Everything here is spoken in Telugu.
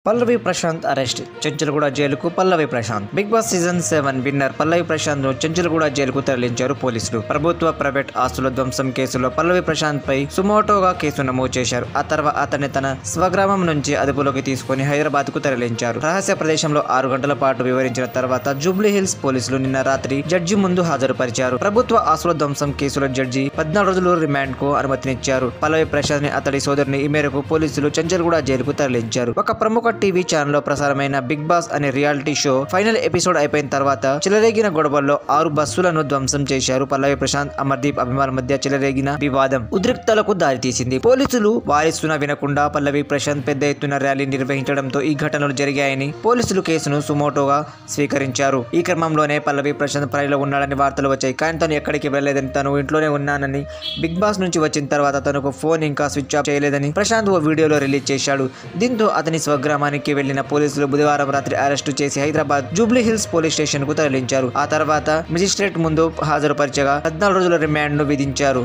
పల్లవి ప్రశాంత్ అరెస్ట్, చెంచల్గూడ జైలుకు Pallavi Prashanth. Bigg Boss season 7 winner Pallavi Prashanth ను చెంచల్గూడ జైలుకు తరలించారు పోలీసులు. ప్రభుత్వ ప్రైవేట్ ఆస్తుల ధ్వంసం కేసులో పల్లవి ప్రశాంత్ పై సుమోటోగా కేసు నమోదు చేశారు. ఆ తర్వాత అతన్ని తన స్వగ్రామం నుంచి అదుపులోకి తీసుకుని హైదరాబాద్ కు తరలించారు. రహస్య ప్రదేశంలో 6 గంటల పాటు వివరించిన తర్వాత జూబ్లీ హిల్స్ పోలీసులు నిన్న రాత్రి జడ్జి ముందు హాజరుపరిచారు. ప్రభుత్వ ఆస్తుల ధ్వంసం కేసులో జడ్జి 14 రోజులు రిమాండ్ కు అనుమతినిచ్చారు. పల్లవి ప్రశాంత్ ని అతడి సోదరుని ఈ మేరకు పోలీసులు చెంచల్గూడ జైలుకు తరలించారు. ఒక ప్రముఖ టీవీ ఛానల్ లో ప్రసారమైన బిగ్ బాస్ అనే రియాలిటీ షో ఫైనల్ ఎపిసోడ్ అయిపోయిన తర్వాత చెలరేగిన గొడవల్లో 6 బస్సులను ధ్వంసం చేశారు. పల్లవి ప్రశాంత్, అమర్దీప్ అభిమానుల మధ్య చెలరేగిన వివాదం ఉద్రిక్తలకు దారితీసింది. పోలీసులు వారిస్తున్నా వినకుండా పల్లవి ప్రశాంత్ పెద్ద ఎత్తున ర్యాలీ నిర్వహించడంతో ఈ ఘటనలు జరిగాయని పోలీసులు కేసును సుమోటోగా స్వీకరించారు. ఈ క్రమంలోనే పల్లవి ప్రశాంత్ పనిలో ఉన్నాడని వార్తలు వచ్చాయి. కానీ తను ఎక్కడికి వెళ్లలేదని, తను ఇంట్లోనే ఉన్నానని, బిగ్ బాస్ నుంచి వచ్చిన తర్వాత తనకు ఫోన్ ఇంకా స్విచ్ ఆఫ్ చేయలేదని ప్రశాంత్ ఓ వీడియోలో రిలీజ్ చేశాడు. దీంతో అతని స్వగ్రామానికి వెళ్లిన పోలీసులు బుధవారం రాత్రి అరెస్టు చేసి Hyderabad Jubilee hills police station కు తరలించారు. ఆ తర్వాత మెజిస్ట్రేట్ ముందు హాజరుపరిచగా 14 రోజుల రిమాండ్ ను విధించారు.